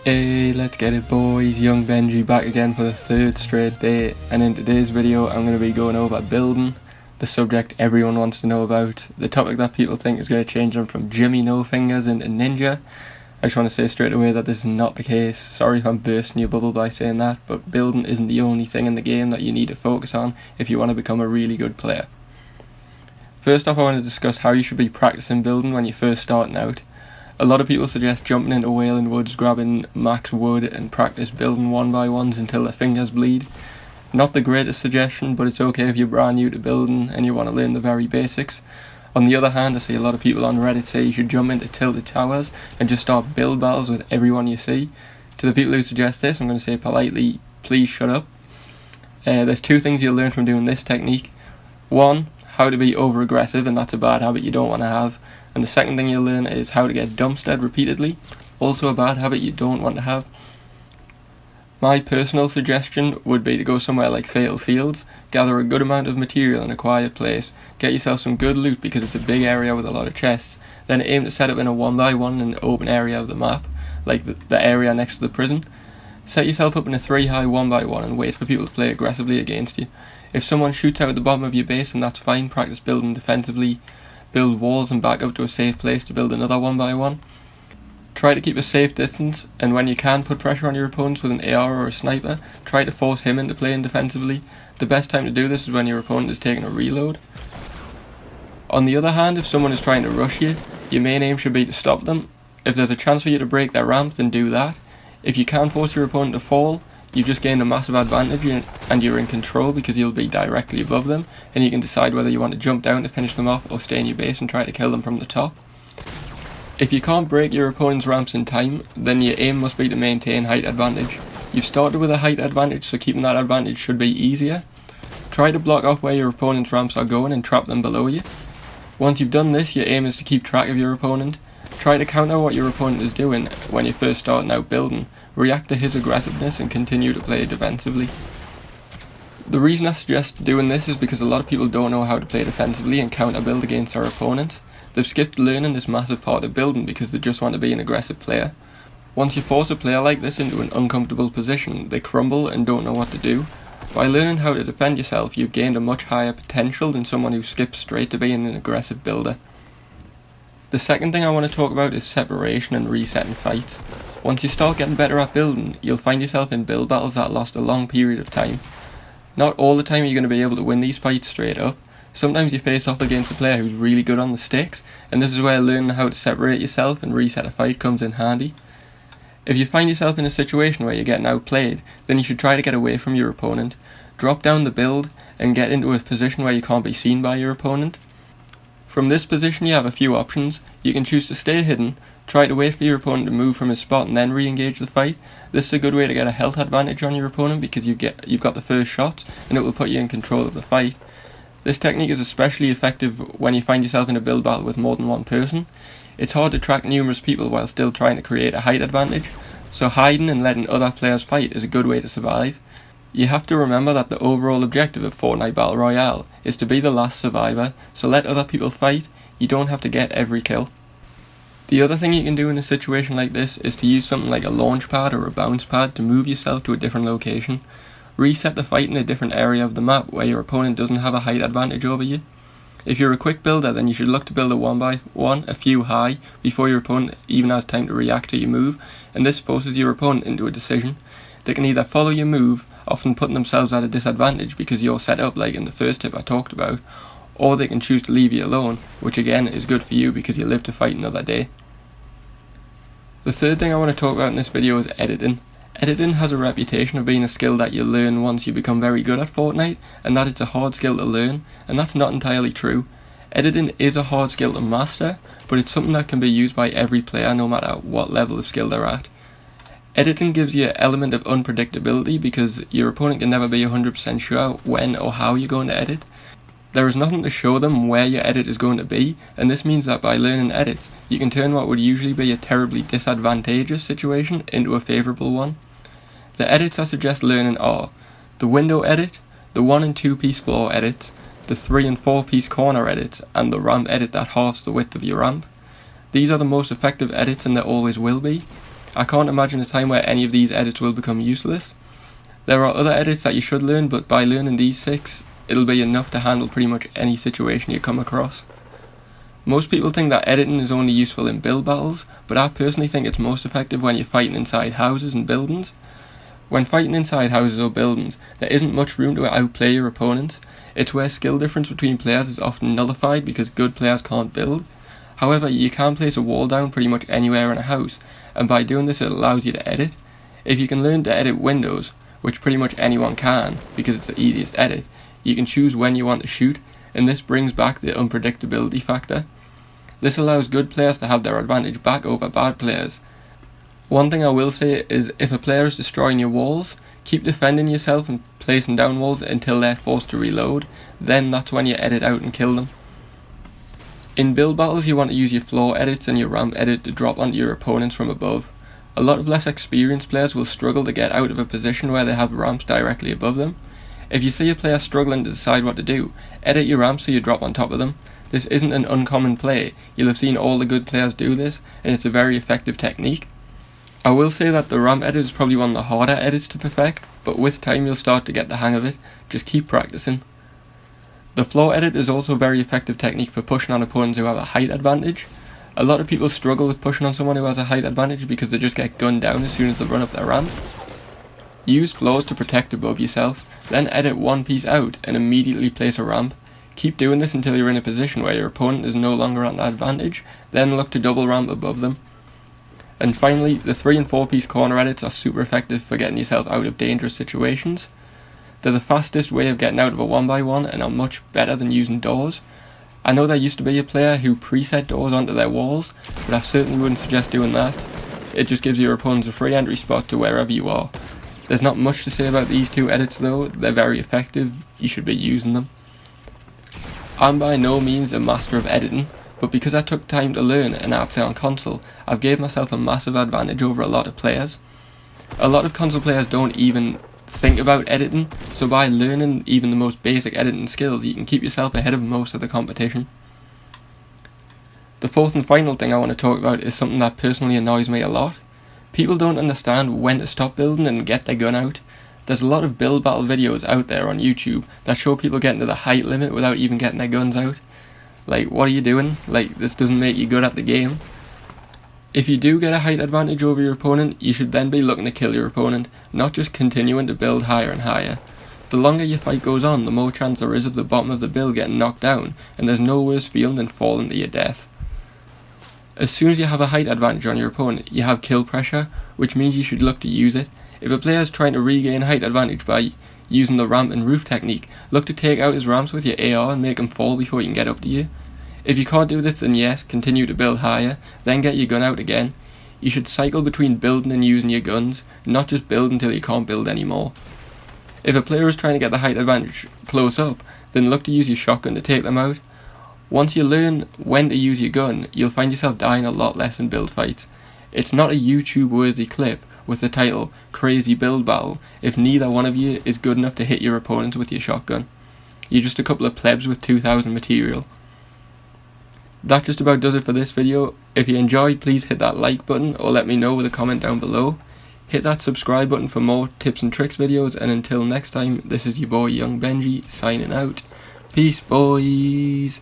Hey, let's get it boys, young Benjii back again for the third straight day, and in today's video I'm going to be going over building, the subject everyone wants to know about, the topic that people think is going to change them from Jimmy No Fingers into Ninja. I just want to say straight away that this is not the case. Sorry if I'm bursting your bubble by saying that, but building isn't the only thing in the game that you need to focus on if you want to become a really good player. First off, I want to discuss how you should be practicing building when you're first starting out. A lot of people suggest jumping into Wailing Woods, grabbing max wood and practice building 1x1s until their fingers bleed. Not the greatest suggestion, but it's okay if you're brand new to building and you want to learn the very basics. On the other hand, I see a lot of people on Reddit say you should jump into Tilted Towers and just start build battles with everyone you see. To the people who suggest this, I'm going to say politely, please shut up. There's two things you'll learn from doing this technique. One, how to be over aggressive, and that's a bad habit you don't want to have. And the second thing you'll learn is how to get dumpstered repeatedly, also a bad habit you don't want to have. My personal suggestion would be to go somewhere like Fatal Fields, gather a good amount of material in a quiet place, get yourself some good loot because it's a big area with a lot of chests, then aim to set up in a 1x1 in an open area of the map, like the area next to the prison. Set yourself up in a 3-high 1x1 and wait for people to play aggressively against you. If someone shoots out at the bottom of your base, then that's fine. Practice building defensively, build walls and back up to a safe place to build another 1x1. Try to keep a safe distance, and when you can put pressure on your opponents with an AR or a sniper, try to force him into playing defensively. The best time to do this is when your opponent is taking a reload. On the other hand, if someone is trying to rush you, your main aim should be to stop them. If there's a chance for you to break their ramp, then do that. If you can force your opponent to fall, you've just gained a massive advantage and you're in control because you'll be directly above them, and you can decide whether you want to jump down to finish them off or stay in your base and try to kill them from the top. If you can't break your opponent's ramps in time, then your aim must be to maintain height advantage. You've started with a height advantage, so keeping that advantage should be easier. Try to block off where your opponent's ramps are going and trap them below you. Once you've done this, your aim is to keep track of your opponent. Try to counter what your opponent is doing when you're first starting out building. React to his aggressiveness and continue to play defensively. The reason I suggest doing this is because a lot of people don't know how to play defensively and counter build against their opponents. They've skipped learning this massive part of building because they just want to be an aggressive player. Once you force a player like this into an uncomfortable position, they crumble and don't know what to do. By learning how to defend yourself, you've gained a much higher potential than someone who skips straight to being an aggressive builder. The second thing I want to talk about is separation and resetting fights. Once you start getting better at building, you'll find yourself in build battles that last a long period of time. Not all the time are you going to be able to win these fights straight up. Sometimes you face off against a player who's really good on the sticks, and this is where learning how to separate yourself and reset a fight comes in handy. If you find yourself in a situation where you're getting outplayed, then you should try to get away from your opponent, drop down the build, and get into a position where you can't be seen by your opponent. From this position you have a few options. You can choose to stay hidden, try to wait for your opponent to move from his spot and then re-engage the fight. This is a good way to get a health advantage on your opponent because you've got the first shots and it will put you in control of the fight. This technique is especially effective when you find yourself in a build battle with more than one person. It's hard to track numerous people while still trying to create a height advantage, so hiding and letting other players fight is a good way to survive. You have to remember that the overall objective of Fortnite Battle Royale is to be the last survivor, so let other people fight. You don't have to get every kill. The other thing you can do in a situation like this is to use something like a launch pad or a bounce pad to move yourself to a different location. Reset the fight in a different area of the map where your opponent doesn't have a height advantage over you. If you're a quick builder, then you should look to build a 1x1 a few high before your opponent even has time to react to your move, and this forces your opponent into a decision. They can either follow your move, often putting themselves at a disadvantage because you're set up like in the first tip I talked about, or they can choose to leave you alone, which again is good for you because you live to fight another day. The third thing I want to talk about in this video is editing. Editing has a reputation of being a skill that you learn once you become very good at Fortnite, and that it's a hard skill to learn, and that's not entirely true. Editing is a hard skill to master, but it's something that can be used by every player no matter what level of skill they're at. Editing gives you an element of unpredictability because your opponent can never be 100% sure when or how you're going to edit. There is nothing to show them where your edit is going to be, and this means that by learning edits, you can turn what would usually be a terribly disadvantageous situation into a favourable one. The edits I suggest learning are the window edit, the 1 and 2 piece floor edit, the 3 and 4 piece corner edit, and the ramp edit that halves the width of your ramp. These are the most effective edits and there always will be. I can't imagine a time where any of these edits will become useless. There are other edits that you should learn, but by learning these 6, it'll be enough to handle pretty much any situation you come across. Most people think that editing is only useful in build battles, but I personally think it's most effective when you're fighting inside houses and buildings. When fighting inside houses or buildings, there isn't much room to outplay your opponents. It's where skill difference between players is often nullified because good players can't build. However, you can place a wall down pretty much anywhere in a house, and by doing this it allows you to edit. If you can learn to edit windows, which pretty much anyone can, because it's the easiest edit, you can choose when you want to shoot, and this brings back the unpredictability factor. This allows good players to have their advantage back over bad players. One thing I will say is if a player is destroying your walls, keep defending yourself and placing down walls until they're forced to reload, then that's when you edit out and kill them. In build battles you want to use your floor edits and your ramp edit to drop onto your opponents from above. A lot of less experienced players will struggle to get out of a position where they have ramps directly above them. If you see a player struggling to decide what to do, edit your ramp so you drop on top of them. This isn't an uncommon play, you'll have seen all the good players do this, and it's a very effective technique. I will say that the ramp edit is probably one of the harder edits to perfect, but with time you'll start to get the hang of it, just keep practicing. The floor edit is also a very effective technique for pushing on opponents who have a height advantage. A lot of people struggle with pushing on someone who has a height advantage because they just get gunned down as soon as they run up their ramp. Use floors to protect above yourself, then edit one piece out and immediately place a ramp. Keep doing this until you're in a position where your opponent is no longer at an advantage, then look to double ramp above them. And finally, the 3 and 4 piece corner edits are super effective for getting yourself out of dangerous situations. They're the fastest way of getting out of a 1x1 and are much better than using doors. I know there used to be a player who preset doors onto their walls, but I certainly wouldn't suggest doing that. It just gives your opponents a free entry spot to wherever you are. There's not much to say about these 2 edits though, they're very effective, you should be using them. I'm by no means a master of editing, but because I took time to learn and I play on console, I've gave myself a massive advantage over a lot of players. A lot of console players don't even think about editing, so by learning even the most basic editing skills you can keep yourself ahead of most of the competition. The 4th and final thing I want to talk about is something that personally annoys me a lot. People don't understand when to stop building and get their gun out. There's a lot of build battle videos out there on YouTube that show people getting to the height limit without even getting their guns out. Like, what are you doing? Like, this doesn't make you good at the game. If you do get a height advantage over your opponent, you should then be looking to kill your opponent, not just continuing to build higher and higher. The longer your fight goes on, the more chance there is of the bottom of the build getting knocked down, and there's no worse feeling than falling to your death. As soon as you have a height advantage on your opponent, you have kill pressure, which means you should look to use it. If a player is trying to regain height advantage by using the ramp and roof technique, look to take out his ramps with your AR and make him fall before he can get up to you. If you can't do this, then yes, continue to build higher, then get your gun out again. You should cycle between building and using your guns, not just build until you can't build anymore. If a player is trying to get the height advantage close up, then look to use your shotgun to take them out. Once you learn when to use your gun, you'll find yourself dying a lot less in build fights. It's not a YouTube worthy clip with the title Crazy Build Battle if neither one of you is good enough to hit your opponents with your shotgun. You're just a couple of plebs with 2000 material. That just about does it for this video. If you enjoyed, please hit that like button or let me know with a comment down below. Hit that subscribe button for more tips and tricks videos, and until next time, this is your boy Young Benjii signing out. Peace boys!